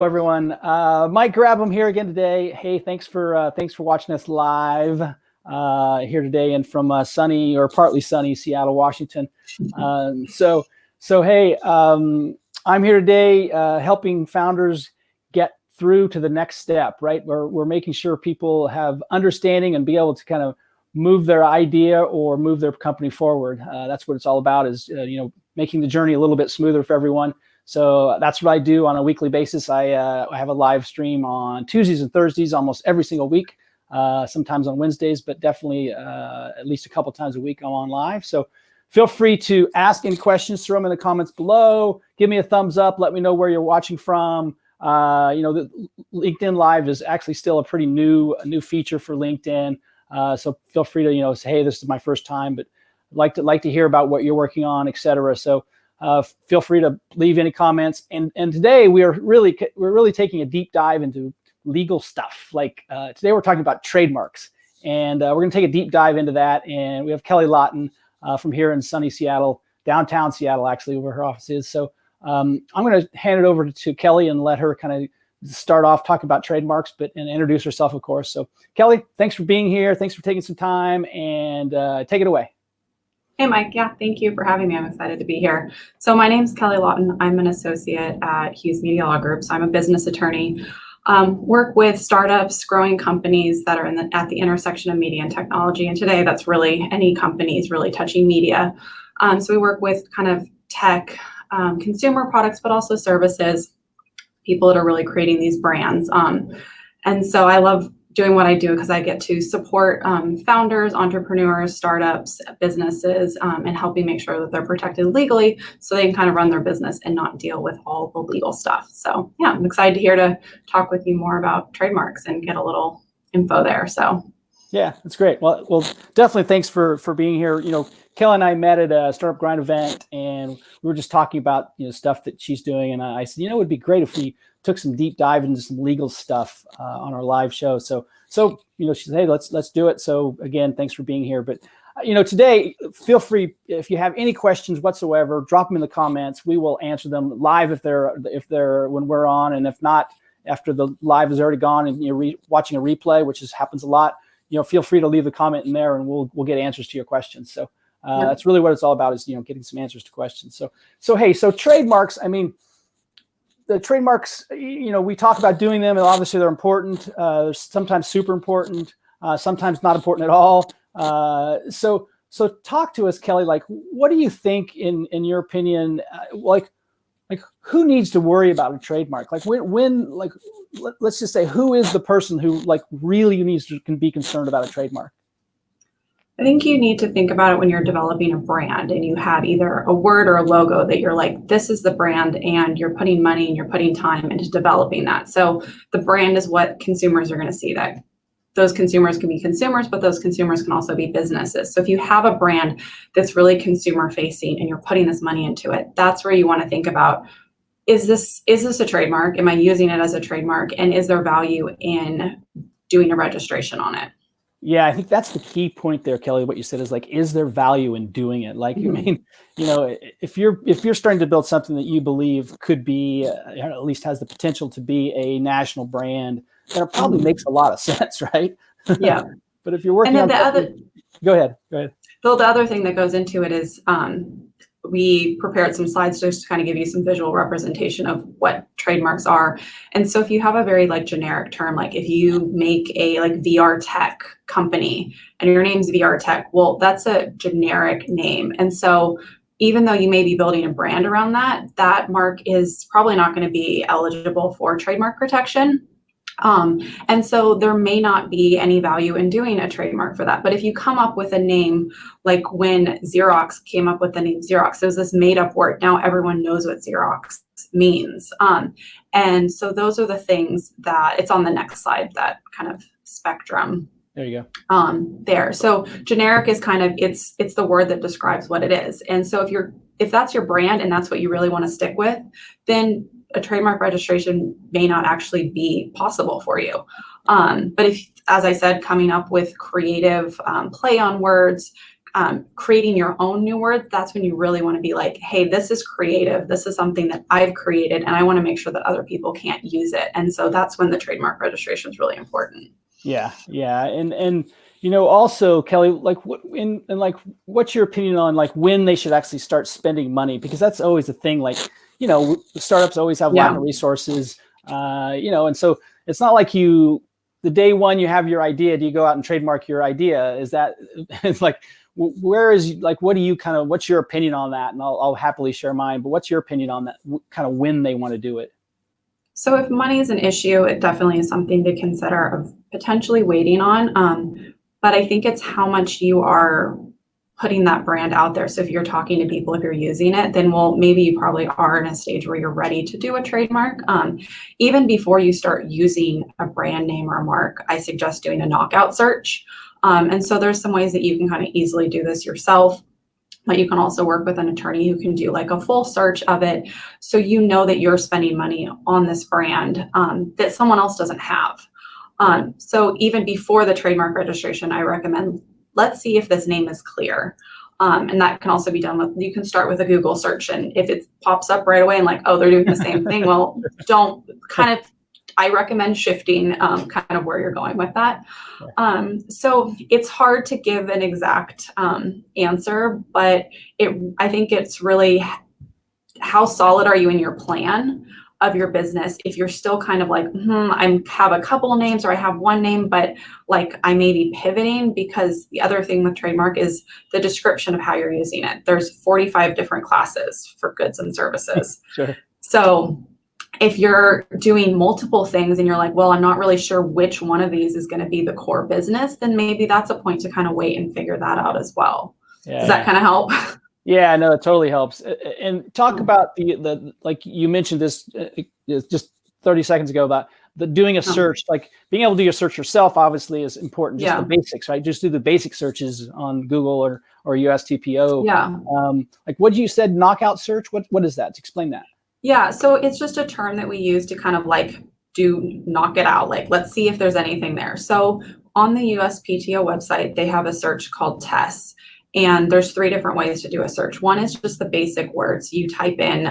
Everyone. Mike Grabham here again today. Hey, thanks for watching us live here today, and from sunny or partly sunny Seattle, Washington. Hey, I'm here today helping founders get through to the next step. Right, we're making sure people have understanding and be able to kind of move their idea or move their company forward. That's what it's all about. Is making the journey a little bit smoother for everyone. So that's what I do on a weekly basis. I have a live stream on Tuesdays and Thursdays almost every single week, sometimes on Wednesdays, but definitely at least a couple times a week I'm on live. So feel free to ask any questions, throw them in the comments below, give me a thumbs up, let me know where you're watching from. The LinkedIn Live is actually still a pretty new feature for LinkedIn. So feel free to say, hey, this is my first time, but I'd like to hear about what you're working on, etc. So feel free to leave any comments. And today we're really taking a deep dive into legal stuff. Like today we're talking about trademarks, and we're going to take a deep dive into that. And we have Kelly Lawton from here in sunny Seattle, downtown Seattle, actually, where her office is. So I'm going to hand it over to Kelly and let her kind of start off talking about trademarks, and introduce herself, of course. So Kelly, thanks for being here. Thanks for taking some time, and take it away. Hey, Mike. Yeah, thank you for having me. I'm excited to be here. So my name's Kelly Lawton. I'm an associate at Hughes Media Law Group. So I'm a business attorney. Work with startups, growing companies that are at the intersection of media and technology. And today that's really any companies really touching media. So we work with kind of tech, consumer products, but also services, people that are really creating these brands. And so I love doing what I do because I get to support founders, entrepreneurs, startups, businesses, and helping make sure that they're protected legally so they can kind of run their business and not deal with all the legal stuff. So yeah, I'm excited to talk with you more about trademarks and get a little info there. So yeah, that's great. Well, definitely thanks for being here. Kelly and I met at a Startup Grind event, and we were just talking about stuff that she's doing, and I said, it would be great if we took some deep dive into some legal stuff on our live show. So she said, hey, let's do it. So again, thanks for being here. But today, feel free, if you have any questions whatsoever, drop them in the comments. We will answer them live if they're when we're on, and if not, after the live is already gone and you're watching a replay, which happens a lot. Feel free to leave a comment in there, and we'll get answers to your questions. So that's really what it's all about, is getting some answers to questions. So trademarks. I mean, the trademarks. We talk about doing them, and obviously they're important. Sometimes super important. Sometimes not important at all. So talk to us, Kelly. Like, what do you think, in your opinion? Like who needs to worry about a trademark? Like let's just say, who is the person who really needs to be concerned about a trademark? I think you need to think about it when you're developing a brand and you have either a word or a logo that you're like, this is the brand, and you're putting money and you're putting time into developing that. So the brand is what consumers are going to see. That those consumers can be consumers, but those consumers can also be businesses. So if you have a brand that's really consumer facing and you're putting this money into it, that's where you want to think about, is this a trademark? Am I using it as a trademark? And is there value in doing a registration on it? Yeah, I think that's the key point there, Kelly. What you said is is there value in doing it? I mean, if you're starting to build something that you believe could be, at least has the potential to be a national brand, then it probably makes a lot of sense, right? Yeah. But if you're working on go ahead. The other thing that goes into it is we prepared some slides just to kind of give you some visual representation of what trademarks are. And so if you have a very generic term, like if you make a VR tech company and your name's VR tech, well, that's a generic name. And so even though you may be building a brand around that mark is probably not going to be eligible for trademark protection. And so there may not be any value in doing a trademark for that. But if you come up with a name, like when Xerox came up with the name Xerox, it was this made up word. Now everyone knows what Xerox means. And so those are the things that it's on the next slide, that kind of spectrum. There you go. There. So generic is kind of, it's the word that describes what it is. And so if that's your brand and that's what you really want to stick with, then a trademark registration may not actually be possible for you. But if, as I said, coming up with creative play on words, creating your own new words, that's when you really want to be like, hey, this is creative. This is something that I've created, and I want to make sure that other people can't use it. And so that's when the trademark registration is really important. Yeah, yeah, and also, Kelly, like like what's your opinion on like when they should actually start spending money? Because that's always the thing. Like, startups always have lack of resources, and so it's not like the day one you have your idea, do you go out and trademark your idea? Is that it's like, where is like, what do you what's your opinion on that? And I'll happily share mine, but what's your opinion on that? Kind of when they want to do it? So if money is an issue, it definitely is something to consider of potentially waiting on. But I think it's how much you are putting that brand out there. So if you're talking to people, if you're using it, then maybe you probably are in a stage where you're ready to do a trademark. Even before you start using a brand name or a mark, I suggest doing a knockout search. And so there's some ways that you can kind of easily do this yourself. But you can also work with an attorney who can do like a full search of it, so you know that you're spending money on this brand that someone else doesn't have. So even before the trademark registration, I recommend, let's see if this name is clear. And that can also be done with, you can start with a Google search, and if it pops up right away and like, oh, they're doing the same thing, well, I recommend shifting kind of where you're going with that. So it's hard to give an exact answer, but I think it's really how solid are you in your plan of your business. If you're still kind of like, I have a couple of names, or I have one name, but like I may be pivoting, because the other thing with trademark is the description of how you're using it. There's 45 different classes for goods and services. Sure. So if you're doing multiple things and you're like, well, I'm not really sure which one of these is going to be the core business, then maybe that's a point to kind of wait and figure that out as well. Does that kind of help? Yeah, no, it totally helps. And talk about the like you mentioned this just 30 seconds ago about doing a search, like being able to do your search yourself obviously is important. Just the basics, right? Just do the basic searches on Google or USTPO. Yeah. Like what you said, knockout search. What is that? Explain that. Yeah, so it's just a term that we use to kind of like knock it out. Like, let's see if there's anything there. So on the USPTO website, they have a search called tests. And there's 3 different ways to do a search. One is just the basic words. You type in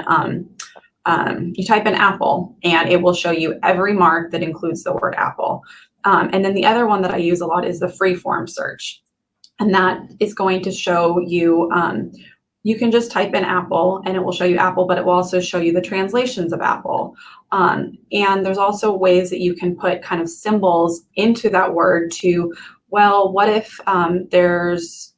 Apple, and it will show you every mark that includes the word Apple. And then the other one that I use a lot is the free form search. And that is going to show you, you can just type in Apple and it will show you Apple, but it will also show you the translations of Apple. And there's also ways that you can put kind of symbols into that word to, well, what if there's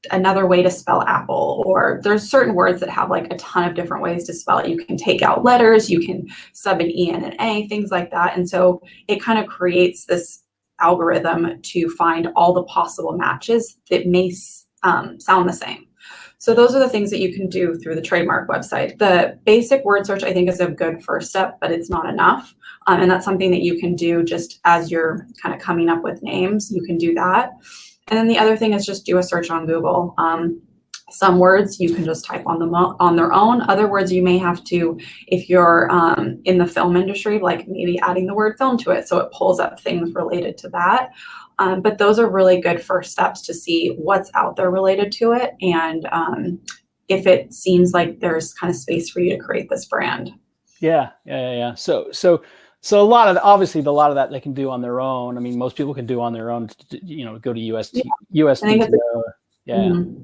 another way to spell Apple, or there's certain words that have like a ton of different ways to spell it. You can take out letters, you can sub an E and an A, things like that. And so it kind of creates this algorithm to find all the possible matches that may sound the same. So those are the things that you can do through the trademark website. The basic word search, I think, is a good first step, but it's not enough. And that's something that you can do just as you're kind of coming up with names. You can do that. And then the other thing is just do a search on Google. Some words you can just type on them on their own. Other words you may have to, if you're in the film industry, like maybe adding the word film to it, so it pulls up things related to that. But those are really good first steps to see what's out there related to it, and if it seems like there's kind of space for you to create this brand. Yeah. So a lot of that they can do on their own. I mean, most people can do on their own. Go to USPTO. Yeah. Mm-hmm.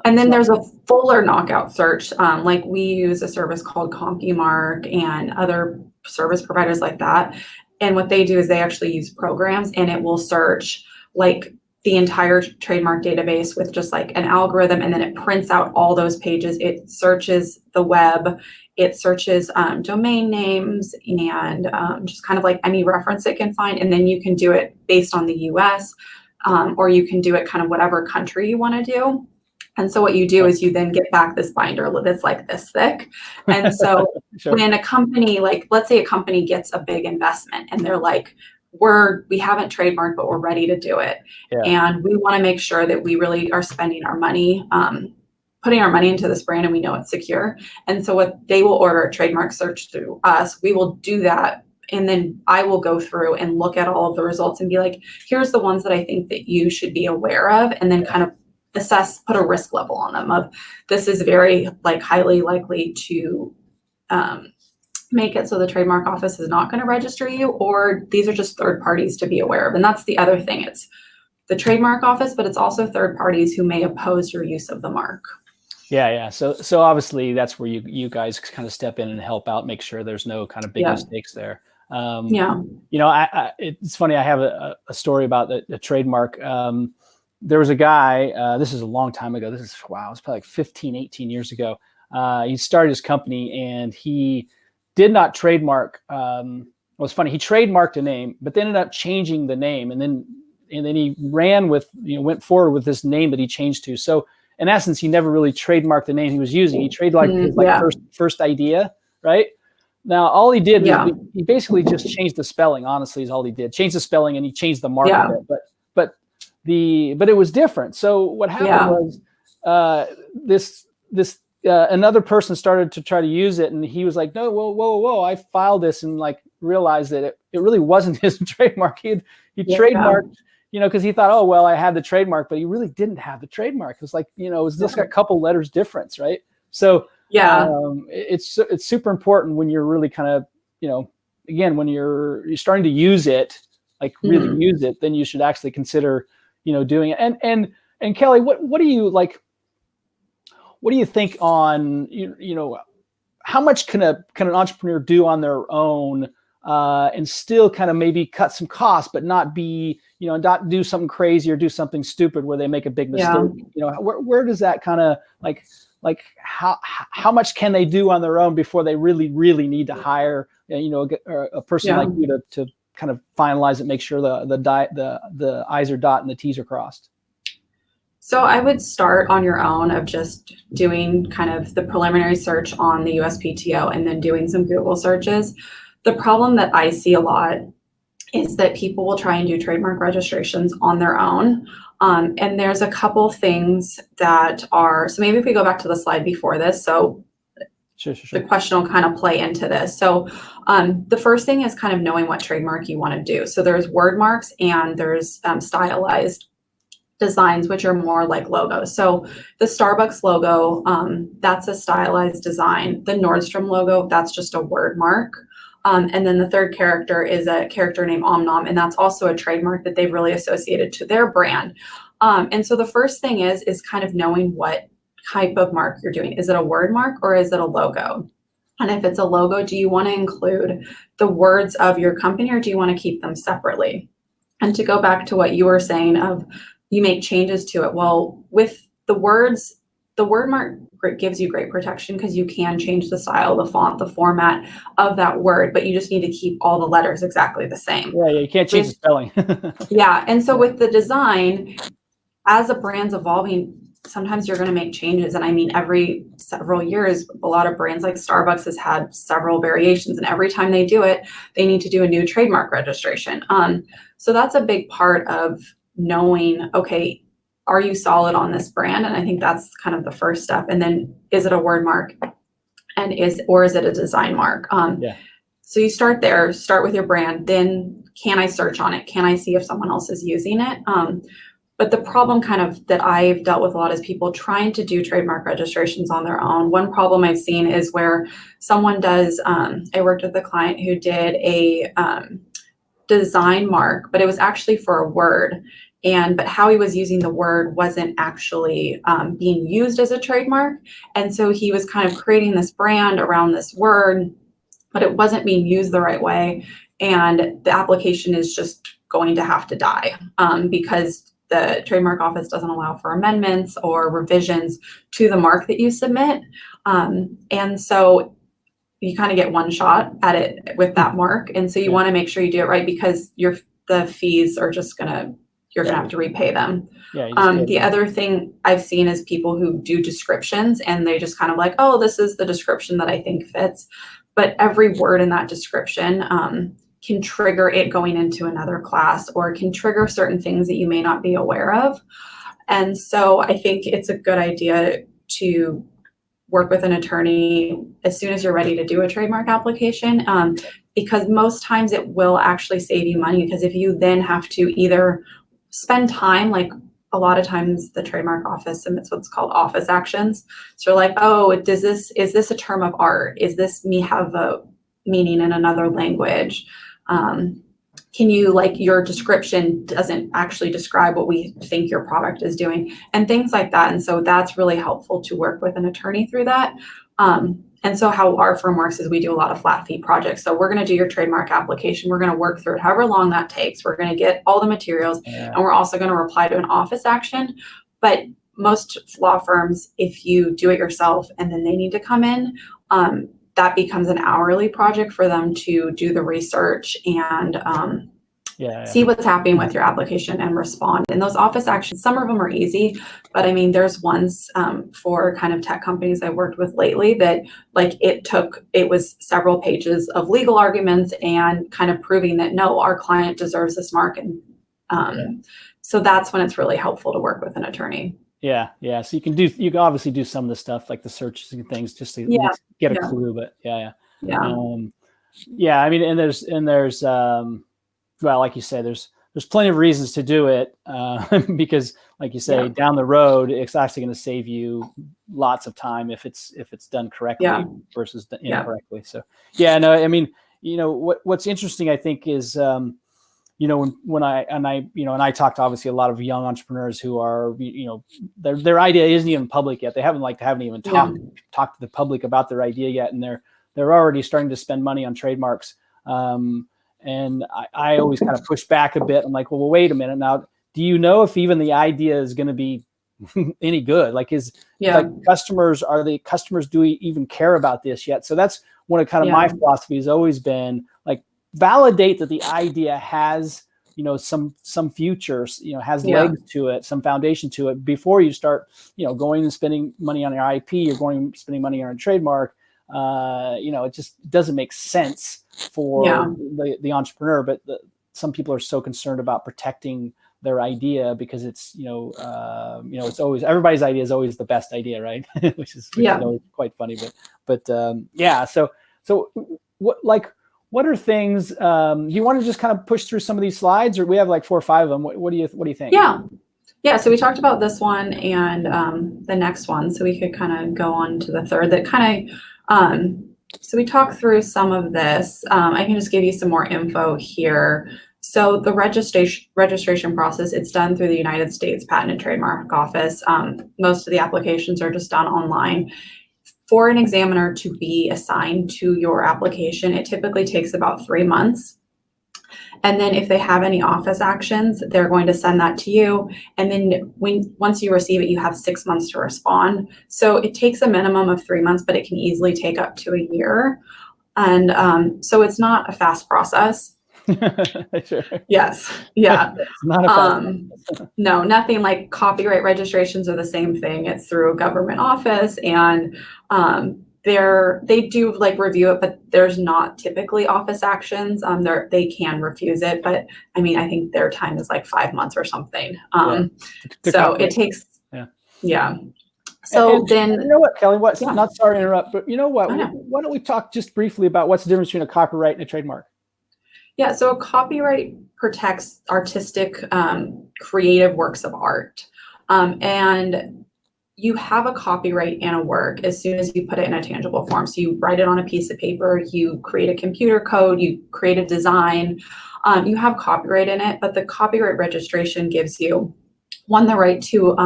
And then there's a fuller knockout search. Like we use a service called CompuMark and other service providers like that. And what they do is they actually use programs, and it will search like the entire trademark database with just like an algorithm, and then it prints out all those pages. It searches the web, it searches domain names, and just kind of like any reference it can find. And then you can do it based on the US, or you can do it kind of whatever country you want to do. And so what you do is you then get back this binder that's like this thick. And so sure. When a company, like let's say a company gets a big investment and they're like, we haven't trademarked, but we're ready to do it. Yeah. And we want to make sure that we really are spending our money, putting our money into this brand, and we know it's secure. And so what they will order a trademark search through us, we will do that And then I will go through and look at all of the results and be like, here's the ones that I think that you should be aware of, and then kind of assess, put a risk level on them of, this is very like highly likely to make it so the trademark office is not going to register you, or these are just third parties to be aware of. And that's the other thing. It's the trademark office, but it's also third parties who may oppose your use of the mark. Yeah. So obviously that's where you guys kind of step in and help out, make sure there's no kind of big mistakes there. Yeah. It's funny. I have a story about the trademark. There was a guy, this is a long time ago. It's probably like 15, 18 years ago. He started his company and he did not trademark. It was funny. He trademarked a name, but they ended up changing the name. And then he went forward with this name that he changed to. So in essence, he never really trademarked the name he was using. He trademarked his first idea, right? Now, all he did was he basically just changed the spelling. Honestly, is all he did. Changed the spelling and he changed the mark of it. But it was different. So what happened was another person started to try to use it, and he was like, "No, whoa! I filed this," and like realized that it really wasn't his trademark. He trademarked. Because he thought, oh, well, I had the trademark, but he really didn't have the trademark. It was like, it was just a couple letters difference, right? So it's super important when you're really kind of, again, when you're starting to use it, like really use it, then you should actually consider, doing it. And Kelly, what do you like? What do you think on, how much can an entrepreneur do on their own and still kind of maybe cut some costs, but not be, not do something crazy or do something stupid where they make a big mistake? Where does that kind of like how much can they do on their own before they really, really need to hire, a person like you to kind of finalize it, make sure the I's are dotted and the T's are crossed? So I would start on your own of just doing kind of the preliminary search on the USPTO and then doing some Google searches. The problem that I see a lot is that people will try and do trademark registrations on their own. And there's a couple things that are, so maybe if we go back to the slide before this, so Sure. the question will kind of play into this. So the first thing is kind of knowing what trademark you want to do. So there's word marks and there's stylized designs, which are more like logos. So the Starbucks logo, that's a stylized design. The Nordstrom logo, that's just a word mark. And then the third character is a character named Omnom, and that's also a trademark that they've really associated to their brand. And so the first thing is kind of knowing what type of mark you're doing. Is it a word mark or is it a logo? And if it's a logo, do you want to include the words of your company or do you want to keep them separately? And to go back to what you were saying of you make changes to it. Well, with the words, the word mark gives you great protection because you can change the style, the font, the format of that word, but you just need to keep all the letters exactly the same. Yeah, you can't change the spelling. And so with the design, as a brand's evolving, sometimes you're going to make changes. And I mean, every several years, a lot of brands like Starbucks has had several variations, and every time they do it, they need to do a new trademark registration. So that's a big part of knowing, okay, are you solid on this brand? And I think that's kind of the first step. And then is it a word mark and is it a design mark? So you start there, start with your brand, then can I search on it? Can I see if someone else is using it? But the problem kind of that I've dealt with a lot is people trying to do trademark registrations on their own. One problem I've seen is where someone does, I worked with a client who did a design mark, but it was actually for a word. But how he was using the word wasn't actually being used as a trademark. And so he was kind of creating this brand around this word, but it wasn't being used the right way. And the application is just going to have to die because the trademark office doesn't allow for amendments or revisions to the mark that you submit. And so you kind of get one shot at it with that mark. And so you want to make sure you do it right because the fees are just you're going to have to repay them. The other thing I've seen is people who do descriptions and they just kind of like, oh, this is the description that I think fits. But every word in that description can trigger it going into another class or can trigger certain things that you may not be aware of. And so I think it's a good idea to work with an attorney as soon as you're ready to do a trademark application, because most times it will actually save you money, because if you then have to either spend time, like a lot of times the trademark office submits what's called office actions. So like, oh, is this a term of art? Is this me have a meaning in another language? Can you, like, your description doesn't actually describe what we think your product is doing, and things like that. And so that's really helpful to work with an attorney through that. And so how our firm works is we do a lot of flat fee projects. So we're going to do your trademark application. We're going to work through it however long that takes. We're going to get all the materials, and we're also going to reply to an office action. But most law firms, if you do it yourself and then they need to come in, that becomes an hourly project for them to do the research and see what's happening with your application and respond. And those office actions, some of them are easy, but I mean, there's ones for kind of tech companies I worked with lately that, like, it was several pages of legal arguments and kind of proving that, no, our client deserves this mark. And so that's when it's really helpful to work with an attorney. Yeah. So you can obviously do some of the stuff like the searches and things just to get a clue, but yeah. I mean, and there's well, like you say, there's plenty of reasons to do it, because, like you say, down the road, it's actually going to save you lots of time if it's done correctly versus incorrectly. So no, I mean, what's interesting, I think, is when I talked to obviously a lot of young entrepreneurs who are, their idea isn't even public yet. They haven't even talked to the public about their idea yet, and they're already starting to spend money on trademarks. And I always kind of push back a bit. I'm like, well, wait a minute now. Do you know if even the idea is going to be any good? Like, customers do we even care about this yet? So that's one of kind of my philosophy has always been, like, validate that the idea has, some futures, has legs to it, some foundation to it before you start, going and spending money on your IP or spending money on a trademark. It just doesn't make sense for the entrepreneur, but some people are so concerned about protecting their idea because it's, it's always, everybody's idea is always the best idea, right? which is always quite funny, but So what are things, do you want to just kind of push through some of these slides, or we have like 4 or 5 of them? What do you think? Yeah. So we talked about this one and the next one, so we could kind of go on to the third that kind of, so we talked through some of this. I can just give you some more info here. So the registration process, it's done through the United States Patent and Trademark Office. Most of the applications are just done online. For an examiner to be assigned to your application, it typically takes about 3 months. And then if they have any office actions, they're going to send that to you. And then once you receive it, you have 6 months to respond. So it takes a minimum of 3 months, but it can easily take up to a year. And so it's not a fast process. Sure. Yes. Yeah. Not a fast no, nothing like copyright registrations are the same thing. It's through a government office, and they do like review it, but there's not typically office actions. They can refuse it, but I mean, I think their time is like 5 months or something. So it takes, So and then, you know what, Kelly, not sorry to interrupt, but you know what, why don't we talk just briefly about what's the difference between a copyright and a trademark? Yeah, so a copyright protects artistic, creative works of art. And you have a copyright in a work as soon as you put it in a tangible form. So you write it on a piece of paper, you create a computer code, you create a design, you have copyright in it, but the copyright registration gives you, one, the right to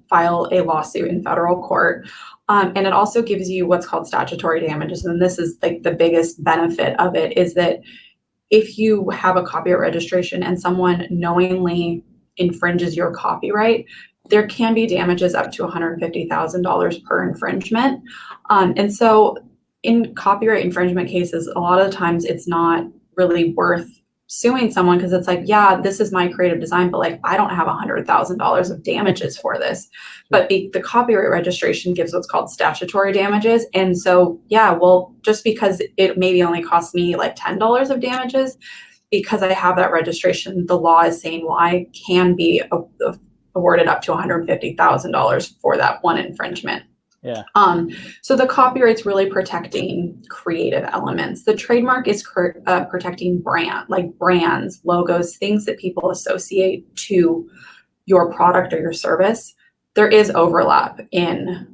file a lawsuit in federal court. And it also gives you what's called statutory damages. And this is like the biggest benefit of it, is that if you have a copyright registration and someone knowingly infringes your copyright, there can be damages up to $150,000 per infringement. And so in copyright infringement cases, a lot of the times it's not really worth suing someone, because it's like, yeah, this is my creative design, but like, I don't have $100,000 of damages for this. But the copyright registration gives what's called statutory damages. And so, just because it maybe only costs me like $10 of damages, because I have that registration, the law is saying, well, I can be awarded up to $150,000 for that one infringement. Yeah. So the copyright's really protecting creative elements. The trademark is protecting brands, logos, things that people associate to your product or your service. There is overlap in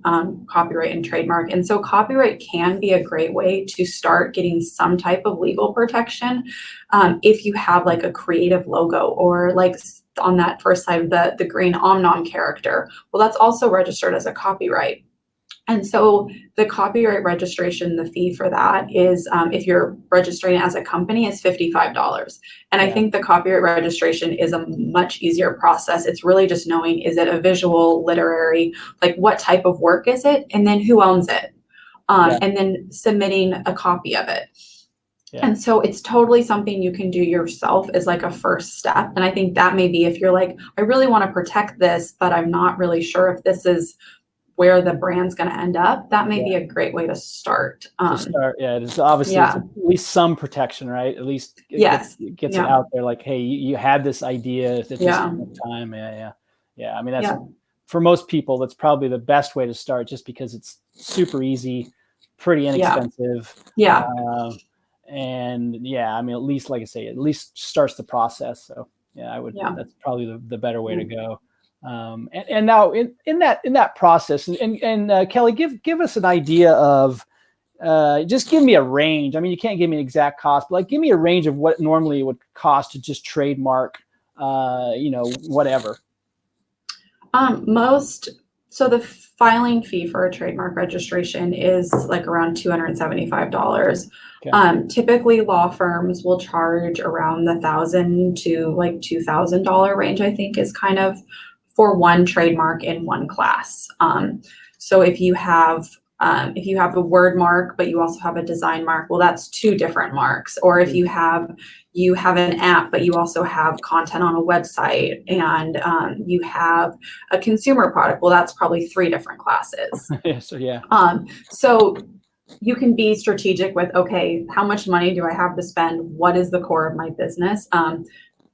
copyright and trademark. And so copyright can be a great way to start getting some type of legal protection if you have like a creative logo, or like on that first slide, the green Om character. Well, that's also registered as a copyright. And so the copyright registration, the fee for that is, if you're registering it as a company, is $55. And I think the copyright registration is a much easier process. It's really just knowing, is it a visual, literary, like what type of work is it? And then who owns it? And then submitting a copy of it. Yeah. And so it's totally something you can do yourself as like a first step. And I think that may be if you're like, I really want to protect this, but I'm not really sure if this is where the brand's going to end up, that may be a great way to start. It's obviously it's at least some protection, right? At least it gets it out there. Like, hey, you had this idea at this time. I mean, that's for most people, that's probably the best way to start, just because it's super easy, pretty inexpensive. And I mean, at least, like I say, at least starts the process. So that's probably the better way to go. And now in that process, and Kelly, give us an idea of, just give me a range. I mean, you can't give me an exact cost, but like give me a range of what normally it would cost to just trademark, whatever. So the filing fee for a trademark registration is like around $275. Okay. Typically law firms will charge around the $1,000 to like $2,000 range, I think, is kind of for one trademark in one class. So if you have a word mark, but you also have a design mark, well, that's two different marks. Or if you have an app, but you also have content on a website, and you have a consumer product, well, that's probably three different classes. So you can be strategic with, okay, how much money do I have to spend? What is the core of my business?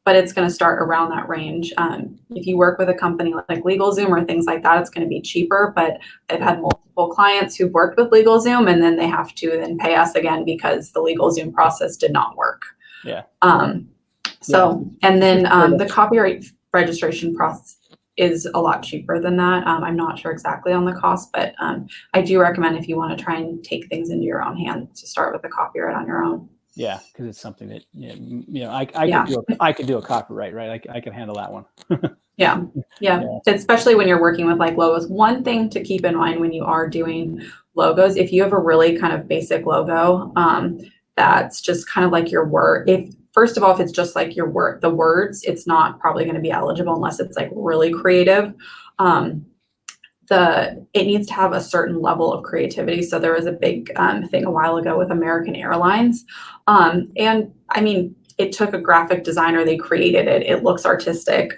But it's going to start around that range. If you work with a company like LegalZoom or things like that, it's going to be cheaper. But I've had multiple clients who've worked with LegalZoom, and then they have to then pay us again because the LegalZoom process did not work. And then the copyright registration process is a lot cheaper than that. I'm not sure exactly on the cost, but I do recommend, if you want to try and take things into your own hands, to start with the copyright on your own. Yeah, because it's something that I could do a copyright, right? I can handle that one. Especially when you're working with like logos. One thing to keep in mind when you are doing logos, if you have a really kind of basic logo, that's just kind of like your word. First of all, if it's just like your word, the words, it's not probably going to be eligible unless it's like really creative. It needs to have a certain level of creativity. So there was a big thing a while ago with American Airlines. And I mean, it took a graphic designer, they created it. It looks artistic,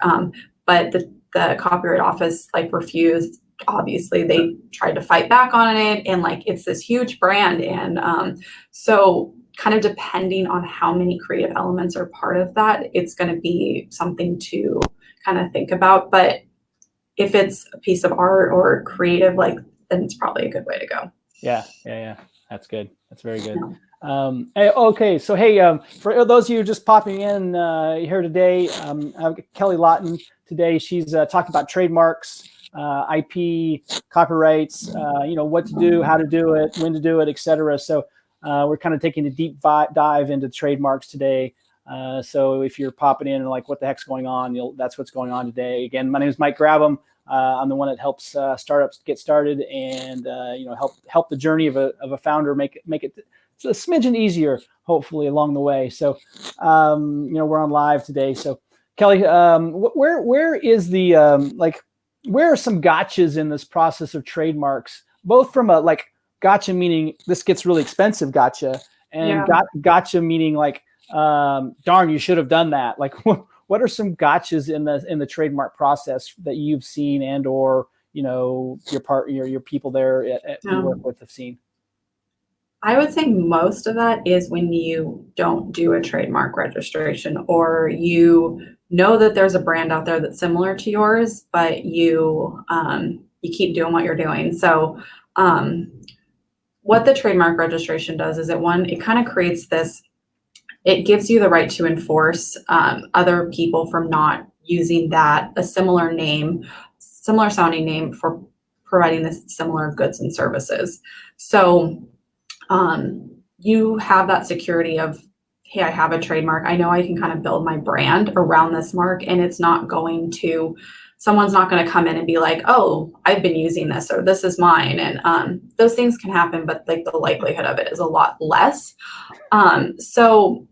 but the Copyright Office like refused. Obviously, they tried to fight back on it, and like it's this huge brand. And so kind of depending on how many creative elements are part of that, it's going to be something to kind of think about. But if it's a piece of art or creative, like, then it's probably a good way to go. Yeah. That's good. That's very good. Okay. So, hey, for those of you just popping in here today, I've got Kelly Lawton today. She's talking about trademarks, IP, copyrights, what to do, how to do it, when to do it, etc. So we're kind of taking a deep dive into trademarks today. So if you're popping in and like, what the heck's going on, that's what's going on today. Again, my name is Mike Grabham. I'm the one that helps startups get started and help the journey of a founder make it a smidgen easier, hopefully, along the way. So we're on live today. So Kelly, where is the where are some gotchas in this process of trademarks, both from a like gotcha meaning this gets really expensive gotcha, and gotcha meaning like darn, you should have done that. Like, what are some gotchas in the trademark process that you've seen, and or your people there you work with have seen? I would say most of that is when you don't do a trademark registration, or you know that there's a brand out there that's similar to yours, but you keep doing what you're doing. So What the trademark registration does is it kind of creates this, it gives you the right to enforce other people from not using a similar sounding name for providing this similar goods and services. So you have that security of, hey, I have a trademark. I know I can kind of build my brand around this mark, and someone's not going to come in and be like, oh, I've been using this, or this is mine. And those things can happen, but like the likelihood of it is a lot less. So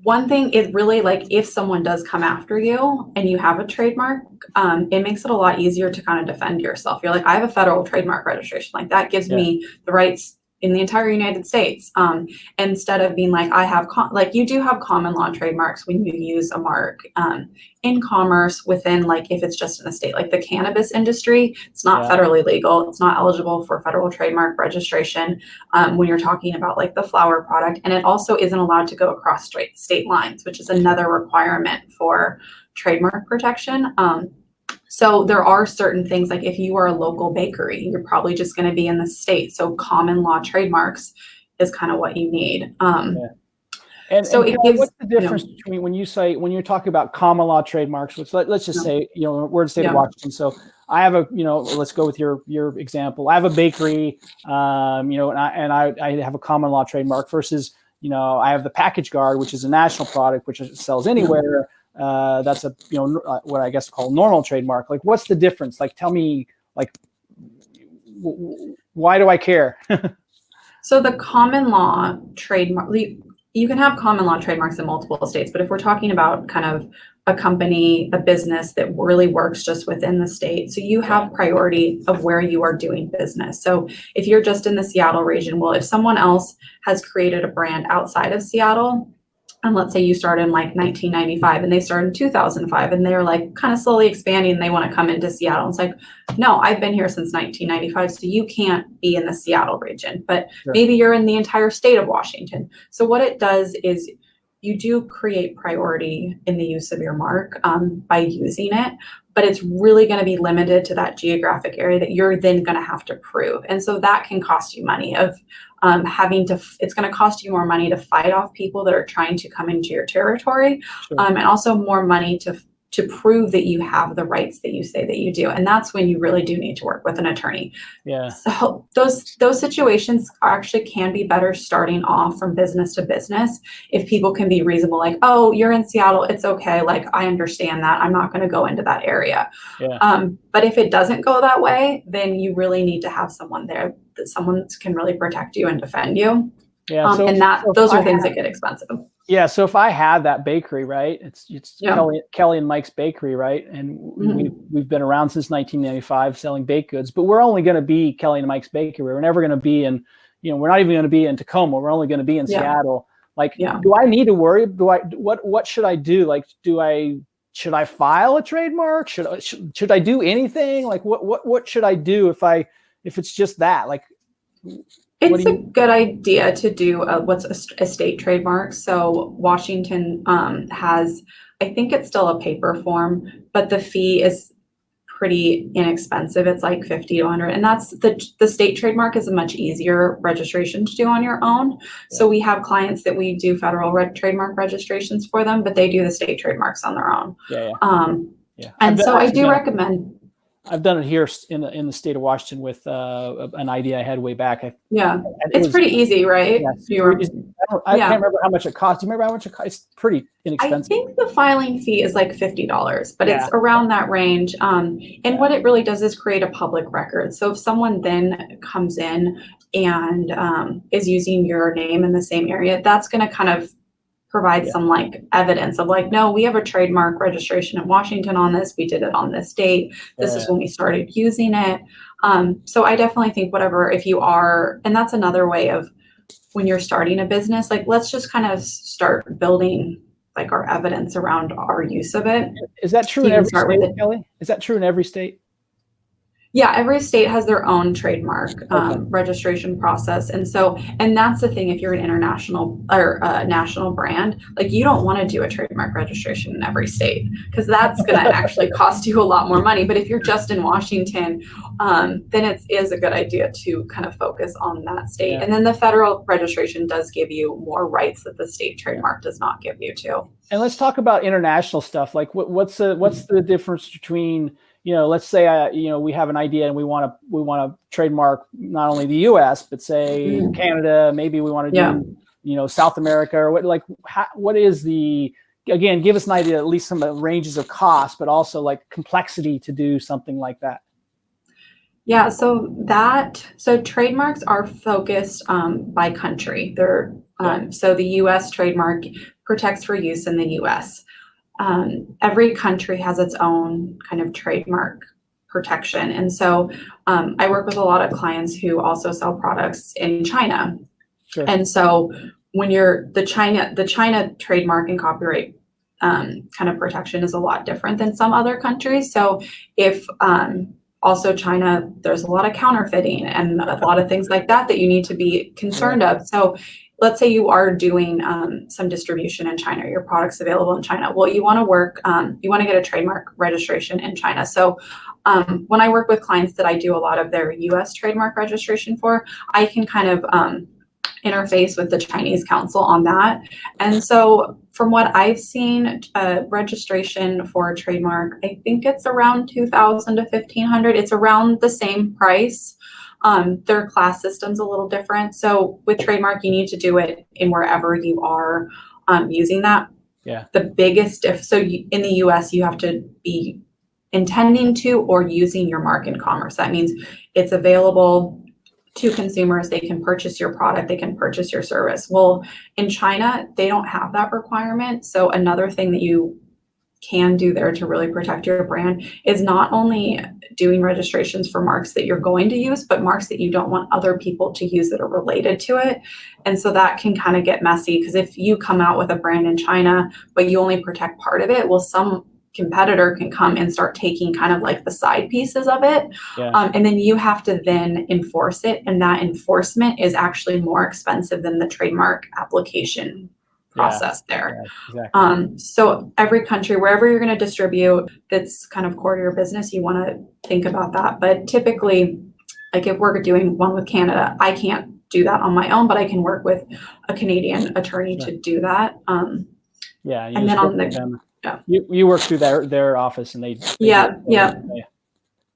one thing is really, like, if someone does come after you and you have a trademark, it makes it a lot easier to kind of defend yourself. You're like, I have a federal trademark registration. Like, that gives me the rights in the entire United States. Instead of being like, you do have common law trademarks when you use a mark in commerce within, like, if it's just in a state, like the cannabis industry, it's not federally legal. It's not eligible for federal trademark registration when you're talking about like the flower product. And it also isn't allowed to go across state lines, which is another requirement for trademark protection. So there are certain things, like if you are a local bakery, you're probably just going to be in the state. So common law trademarks is kind of what you need. And Kelly, what's the difference between when you're talking about common law trademarks, which let's just say, we're in the state of Washington. So I have let's go with your example. I have a bakery, and I have a common law trademark versus, I have the package guard, which is a national product, which sells anywhere. That's a, what I guess called normal trademark. Like, what's the difference? Like, tell me, like, why do I care? So the common law trademark, you can have common law trademarks in multiple states, but if we're talking about kind of a company, a business that really works just within the state, so you have priority of where you are doing business. So if you're just in the Seattle region, well, if someone else has created a brand outside of Seattle, and let's say you started in like 1995 and they started in 2005 and they're like kind of slowly expanding and they want to come into Seattle. It's like, no, I've been here since 1995, so you can't be in the Seattle region, but maybe you're in the entire state of Washington. So what it does is you do create priority in the use of your mark by using it, but it's really going to be limited to that geographic area that you're then going to have to prove. And so that can cost you money it's going to cost you more money to fight off people that are trying to come into your territory, and also more money to prove that you have the rights that you say that you do. And that's when you really do need to work with an attorney. Yeah. So those situations actually can be better starting off from business to business if people can be reasonable, like, oh, you're in Seattle, it's okay. Like, I understand that. I'm not going to go into that area. Yeah. But if it doesn't go that way, then you really need to have someone there that someone can really protect you and defend you. Yeah. Those are things that get expensive. Yeah. So if I have that bakery, right, it's Kelly and Mike's Bakery, right? And we've been around since 1995 selling baked goods, but we're only going to be Kelly and Mike's Bakery. We're never going to be in, we're not even going to be in Tacoma. We're only going to be in Seattle. Like, do I need to worry? What should I do? Like, should I file a trademark? Should I do anything? Like, what should I do if it's just that? Like, it's a good idea to do what's a state trademark. So Washington has, I think it's still a paper form, but the fee is pretty inexpensive. It's like $50 to $100, and that's the state trademark is a much easier registration to do on your own. Yeah. So we have clients that we do federal trademark registrations for them, but they do the state trademarks on their own. And so I do recommend. I've done it here in the state of Washington with an idea I had way back. It's pretty easy, right? Yeah, I can't remember how much it costs. Do you remember how much it costs? It's pretty inexpensive. I think the filing fee is like $50, but it's around that range. And what it really does is create a public record. So if someone then comes in and is using your name in the same area, that's going to kind of provide some like evidence of like, no, we have a trademark registration in Washington on this. We did it on this date. This is when we started using it. So I definitely think if you are, and that's another way of when you're starting a business, like, let's just kind of start building like our evidence around our use of it. Is that true in every state, Kelly? Is that true in every state? Yeah, every state has their own trademark Okay. registration process. And that's the thing, if you're an international or national brand, like you don't want to do a trademark registration in every state because that's going to actually cost you a lot more money. But if you're just in Washington, then it is a good idea to kind of focus on that state. Yeah. And then the federal registration does give you more rights that the state trademark does not give you too. And let's talk about international stuff. Like what's the difference between, let's say, we have an idea and we want to trademark not only the US, but say Canada, maybe we want to do, South America, or what is again, give us an idea, at least some of the ranges of cost, but also like complexity to do something like that. Yeah, so trademarks are focused by country. They're so the U.S. trademark protects for use in the U.S. Every country has its own kind of trademark protection, and so I work with a lot of clients who also sell products in China. Sure. And so when the China trademark and copyright kind of protection is a lot different than some other countries. So if also China, there's a lot of counterfeiting and a lot of things like that you need to be concerned of. So let's say you are doing some distribution in China, your product's available in China. Well, you want to get a trademark registration in China. So when I work with clients that I do a lot of their US trademark registration for, I can kind of interface with the Chinese council on that. And so from what I've seen, registration for a trademark, I think it's around $2,000 to $1,500. It's around the same price. Their class system's a little different. So with trademark, you need to do it in wherever you are using that. Yeah. The biggest in the US, you have to be intending to or using your mark in commerce. That means it's available to consumers. They can purchase your product, they can purchase your service. Well, in China, they don't have that requirement. So another thing that you can do there to really protect your brand is not only doing registrations for marks that you're going to use, but marks that you don't want other people to use that are related to it. And so that can kind of get messy, because if you come out with a brand in China, but you only protect part of it, well, some competitor can come and start taking kind of like the side pieces of it. And then you have to then enforce it. And that enforcement is actually more expensive than the trademark application process there. Yeah, exactly. So every country, wherever you're going to distribute, that's kind of core to your business, you want to think about that. But typically, like if we're doing one with Canada, I can't do that on my own, but I can work with a Canadian attorney to do that. And then on the you work through their office, and they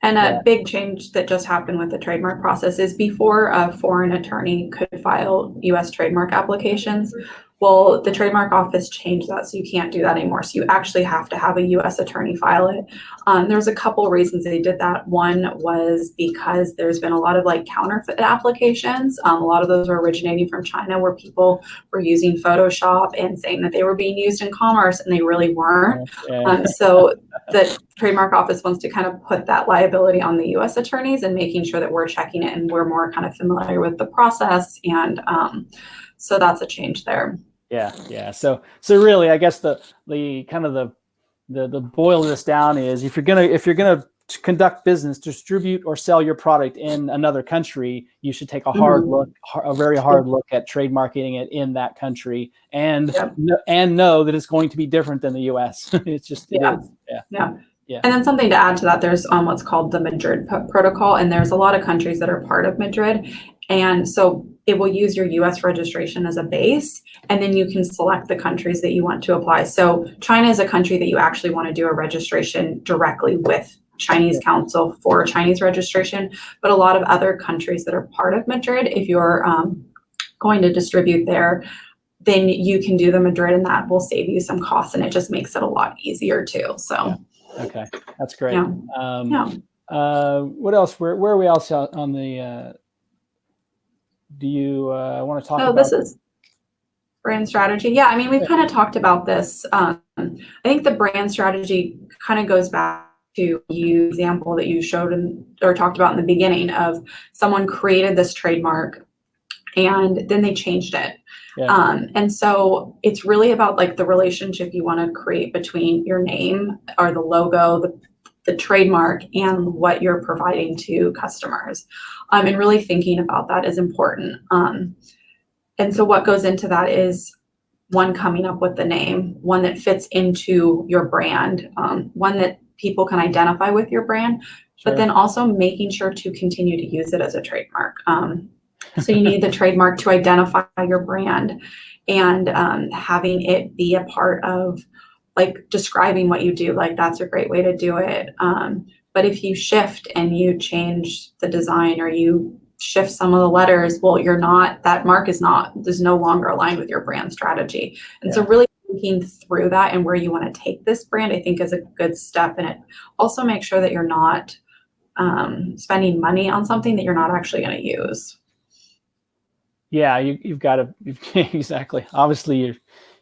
And a big change that just happened with the trademark process is before a foreign attorney could file U.S. trademark applications. Well, the trademark office changed that, so you can't do that anymore. So you actually have to have a U.S. attorney file it. There's a couple of reasons they did that. One was because there's been a lot of like counterfeit applications. A lot of those are originating from China, where people were using Photoshop and saying that they were being used in commerce, and they really weren't. So the trademark office wants to kind of put that liability on the U.S. attorneys and making sure that we're checking it and we're more kind of familiar with the process. And so that's a change there. Yeah. So really, I guess the kind of the boil this down is, if you're gonna conduct business, distribute or sell your product in another country, you should take a very hard look at trademarking it in that country, and know that it's going to be different than the U.S. It's just it is. Yeah. And then something to add to that, there's what's called the Madrid Protocol, and there's a lot of countries that are part of Madrid. And so it will use your US registration as a base, and then you can select the countries that you want to apply. So China is a country that you actually want to do a registration directly with Chinese counsel for Chinese registration. But a lot of other countries that are part of Madrid, if you're going to distribute there, then you can do the Madrid, and that will save you some costs, and it just makes it a lot easier too. So. Okay, that's great. What else? Where are we else on the? Do you want to talk about? This is brand strategy. Yeah, I mean, we've kind of talked about this. I think the brand strategy kind of goes back to the example that you showed or talked about in the beginning of someone created this trademark and then they changed it. And so it's really about like the relationship you want to create between your name or the logo, the trademark and what you're providing to customers. And really thinking about that is important. And so what goes into that is one, coming up with the name, one that fits into your brand, one that people can identify with your brand, Sure. but then also making sure to continue to use it as a trademark. So you need the trademark to identify your brand, and having it be a part of like describing what you do. Like that's a great way to do it. But if you shift and you change the design or you shift some of the letters, well, that mark is no longer aligned with your brand strategy. And so really thinking through that and where you want to take this brand, I think is a good step. And it also makes sure that you're not spending money on something that you're not actually going to use. Yeah, you've got to exactly. Obviously,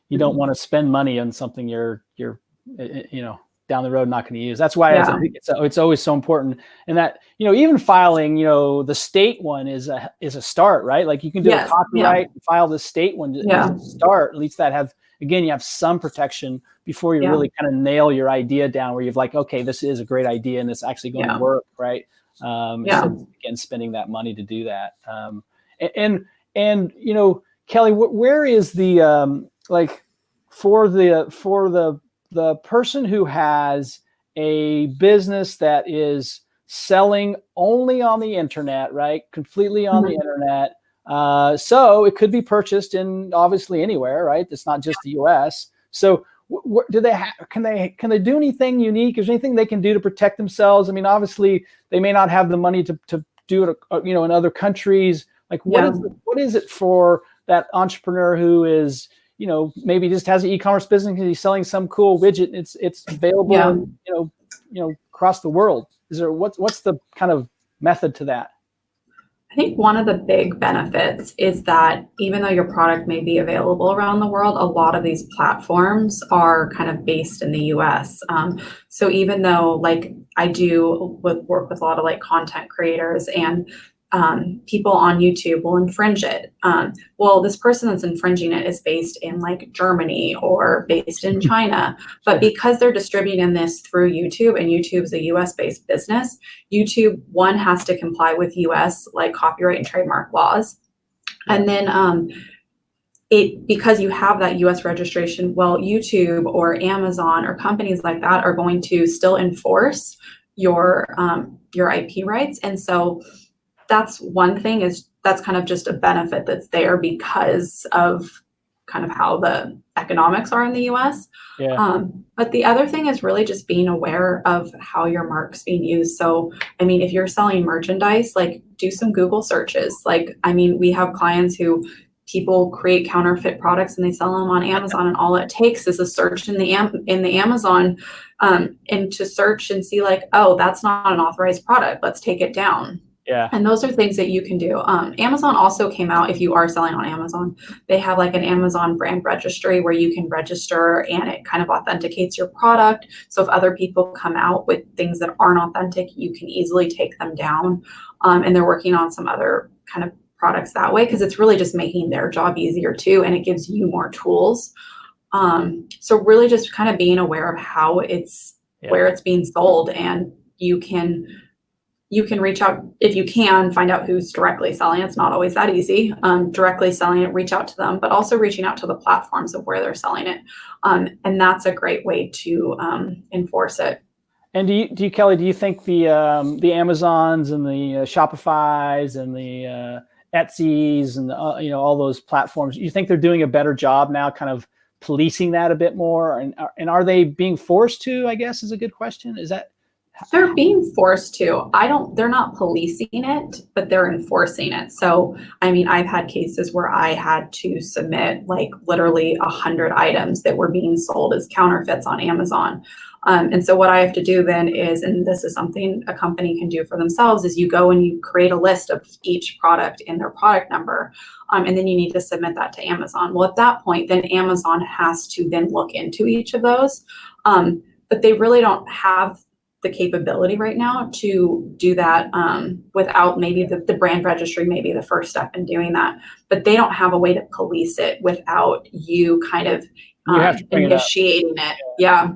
you don't want to spend money on something you're down the road not going to use. That's why it's always so important. And that even filing the state one is a start, right? Like you can do a copyright and file the state one as a start. At least you have some protection before you really kind of nail your idea down, where you've like, okay, this is a great idea and it's actually going to work, right? Instead of, again, spending that money to do that. And Kelly, where is the for the person who has a business that is selling only on the internet, right? Completely on the internet. So it could be purchased in obviously anywhere, right? It's not just the US. So do they can they do anything unique? Is there anything they can do to protect themselves? I mean, obviously they may not have the money to do it, in other countries. Like what is it for that entrepreneur who is, maybe just has an e-commerce business and he's selling some cool widget. It's available, across the world. Is there what's the kind of method to that? I think one of the big benefits is that even though your product may be available around the world, a lot of these platforms are kind of based in the US. So even though I do work with a lot of content creators and people on YouTube will infringe it. Well, this person that's infringing it is based in Germany or based in China, but because they're distributing this through YouTube and YouTube's a US-based business, YouTube, one, has to comply with US copyright and trademark laws. And then because you have that US registration, well, YouTube or Amazon or companies like that are going to still enforce your IP rights. And so that's one thing, that's kind of just a benefit that's there because of kind of how the economics are in the US. But the other thing is really just being aware of how your mark's being used. So, I mean, if you're selling merchandise, do some Google searches. We have clients who people create counterfeit products and they sell them on Amazon, and all it takes is a search in the Amazon and to search and see oh, that's not an authorized product. Let's take it down. Yeah. And those are things that you can do. Amazon also came out, if you are selling on Amazon, they have an Amazon brand registry where you can register and it kind of authenticates your product. So if other people come out with things that aren't authentic, you can easily take them down. And they're working on some other kind of products that way because it's really just making their job easier too. And it gives you more tools. So really just kind of being aware of how where it's being sold, and you can reach out if you can find out who's directly selling it. It's not always that easy. Directly selling it, reach out to them, but also reaching out to the platforms of where they're selling it. And that's a great way to enforce it. And Kelly, do you think the Amazons and the Shopifys and the Etsy's and all those platforms, you think they're doing a better job now, kind of policing that a bit more? And are they being forced to? I guess is a good question. Is that? They're being forced to. They're not policing it, but they're enforcing it. So, I've had cases where I had to submit literally 100 items that were being sold as counterfeits on Amazon. And so what I have to do then is, and this is something a company can do for themselves, is you go and you create a list of each product and their product number. And then you need to submit that to Amazon. Well, at that point, then Amazon has to then look into each of those. But they really don't have the capability right now to do that without maybe the brand registry may be the first step in doing that, but they don't have a way to police it without you kind of initiating it. Yeah.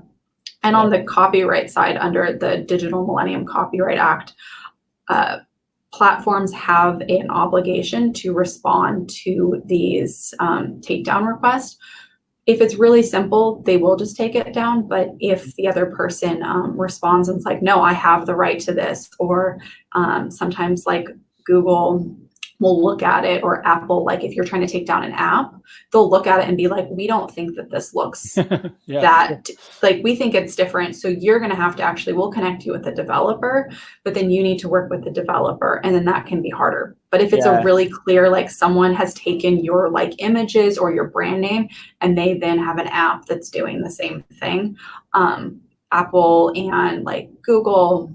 And on the copyright side, under the Digital Millennium Copyright Act, platforms have an obligation to respond to these takedown requests. If it's really simple, they will just take it down. But if the other person responds and it's like, no, I have the right to this, or sometimes like Google will look at it, or Apple, like if you're trying to take down an app, they'll look at it and be like, we don't think that this looks like, we think it's different. So you're going to have to actually, we'll connect you with the developer, but then you need to work with the developer, and then that can be harder. But if it's a really clear, like someone has taken your like images or your brand name, and they then have an app that's doing the same thing, Apple and like Google,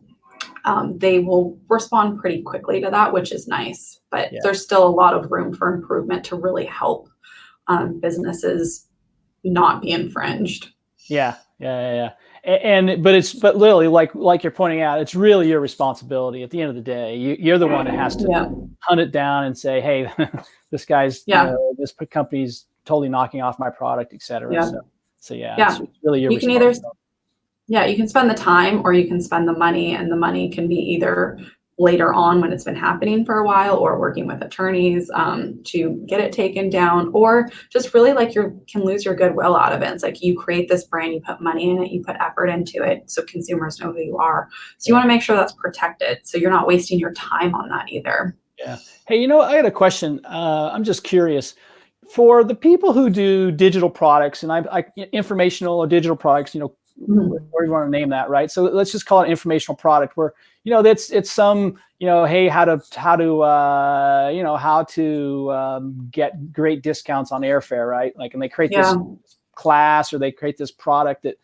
they will respond pretty quickly to that, which is nice. But there's still a lot of room for improvement to really help businesses not be infringed. Yeah. But literally, like you're pointing out, it's really your responsibility at the end of the day. You're the one that has to hunt it down and say, hey, this guy's, this company's totally knocking off my product, et cetera. So it's really your responsibility. You can spend the time, or you can spend the money, and the money can be either later on when it's been happening for a while, or working with attorneys to get it taken down, or just really like you can lose your goodwill out of it. It's like you create this brand, you put money in it, you put effort into it, so consumers know who you are. So you want to make sure that's protected, so you're not wasting your time on that either. Yeah. Hey, I got a question. I'm just curious. For the people who do digital products, and I informational or digital products, where you want to name that, right? So let's just call it informational product, where it's some hey, how to get great discounts on airfare, right? Like, and they create this class, or they create this product that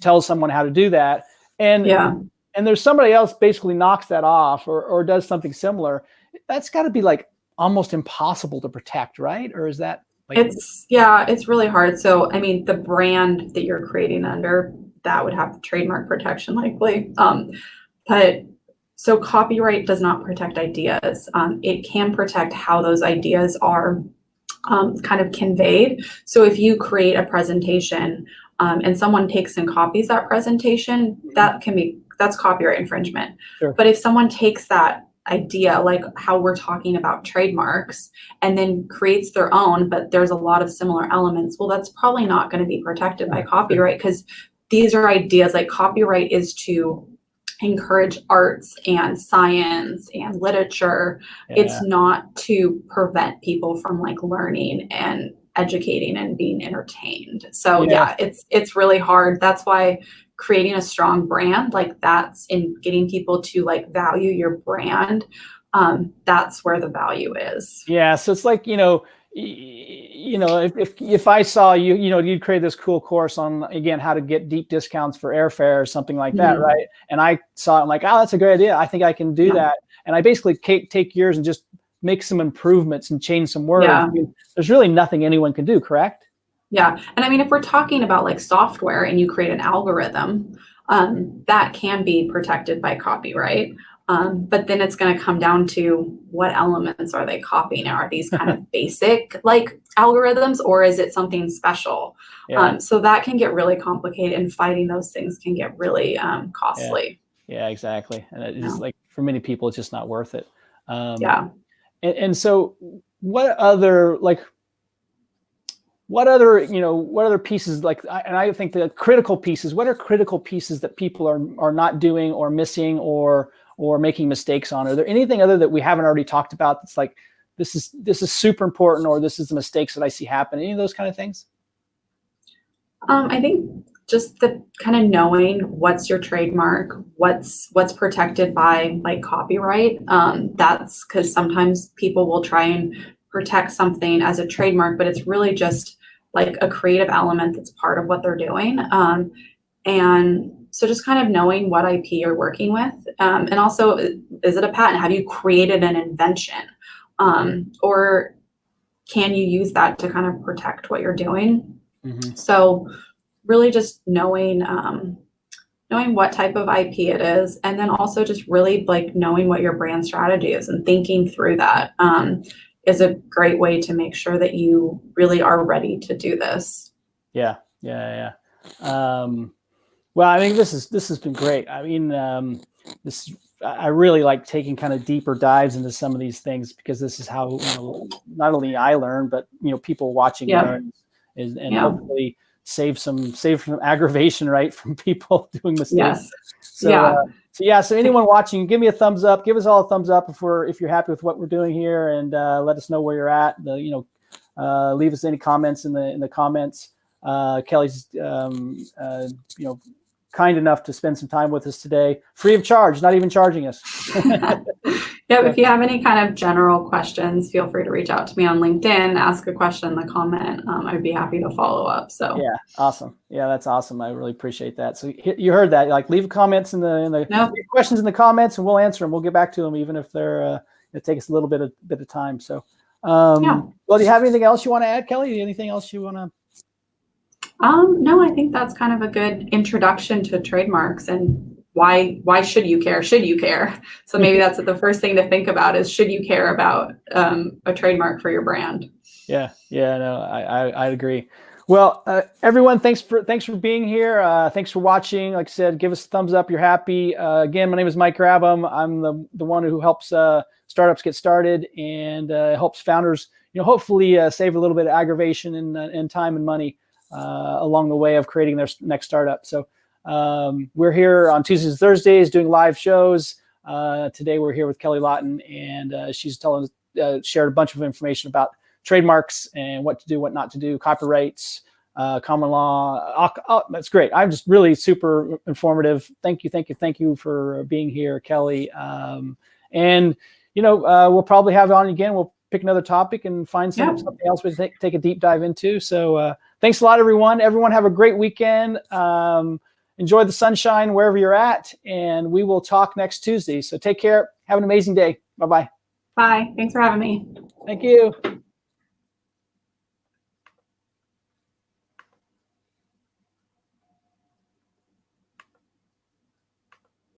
tells someone how to do that, and there's somebody else basically knocks that off, or does something similar. That's got to be like almost impossible to protect, right? Or is that? It's really hard. So, I mean, the brand that you're creating under, that would have trademark protection likely. But so copyright does not protect ideas. It can protect how those ideas are kind of conveyed. So if you create a presentation and someone takes and copies that presentation, that's copyright infringement. Sure. But if someone takes that idea, like how we're talking about trademarks, and then creates their own, but there's a lot of similar elements, well, that's probably not going to be protected by copyright, because these are ideas. Like, copyright is to encourage arts and science and literature. It's not to prevent people from like learning and educating and being entertained. So it's really hard. That's why creating a strong brand, like that's in getting people to like value your brand. That's where the value is. Yeah. So it's like, if I saw you'd create this cool course on, again, how to get deep discounts for airfare or something like that, right? And I saw it, I'm like, oh, that's a great idea. I think I can do that. And I basically take yours and just make some improvements and change some words. I mean, there's really nothing anyone can do, correct? Yeah. And I mean, if we're talking about like software and you create an algorithm, that can be protected by copyright. But then it's going to come down to what elements are they copying? Are these kind of basic like algorithms, or is it something special? So that can get really complicated, and fighting those things can get really costly. Yeah, exactly. And it is like, for many people, it's just not worth it. And so what other pieces, like, and I think the critical pieces, what are critical pieces that people are not doing, or missing, or making mistakes on? Are there anything other that we haven't already talked about that's like, this is super important, or this is the mistakes that I see happen? Any of those kind of things? I think just the kind of knowing what's your trademark, what's protected by like copyright. That's because sometimes people will try and protect something as a trademark, but it's really just like a creative element that's part of what they're doing. And so just kind of knowing what IP you're working with. And also, is it a patent? Have you created an invention? Or can you use that to kind of protect what you're doing? So really just knowing what type of IP it is, and then also just really like knowing what your brand strategy is and thinking through that is a great way to make sure that you really are ready to do this. Well, I think this has been great. I mean, I really like taking kind of deeper dives into some of these things, because this is how, not only I learn, but people watching Yeah. learn, and Yeah. hopefully save some aggravation, right, from people doing mistakes. Yes. So Yeah. so anyone watching, give me a thumbs up. Give us all a thumbs up if you're happy with what we're doing here, and let us know where you're at. Leave us any comments in the comments. Kelly's kind enough to spend some time with us today, free of charge, not even charging us. Yeah, if you have any kind of general questions, feel free to reach out to me on LinkedIn, ask a question in the comment. I'd be happy to follow up. So yeah, awesome. Yeah, that's awesome. I really appreciate that. So you heard that. Like, leave comments in the Nope. questions in the comments, and we'll answer them. We'll get back to them, even if they're it takes us a little bit of time. So, Yeah. Well, do you have anything else you want to add, Kelly? Anything else you want to? No, I think that's kind of a good introduction to trademarks and why should you care? Should you care? So maybe that's the first thing to think about is, should you care about a trademark for your brand? Yeah, no, I agree. Well, everyone, thanks for being here. Thanks for watching. Like I said, give us a thumbs up. You're happy. Again, my name is Mike Grabham. I'm the one who helps startups get started, and helps founders, hopefully save a little bit of aggravation and time and money along the way of creating their next startup. So we're here on Tuesdays and Thursdays doing live shows. Today we're here with Kelly Lawton, and she's shared a bunch of information about trademarks and what to do, what not to do, copyrights, common law. Oh, that's great. I'm just really super informative. Thank you for being here, Kelly. And we'll probably have you on again. We'll pick another topic and find something else we take a deep dive into. So thanks a lot, everyone. Everyone have a great weekend. Enjoy the sunshine wherever you're at, and we will talk next Tuesday. So take care. Have an amazing day. Bye-bye. Bye. Thanks for having me. Thank you.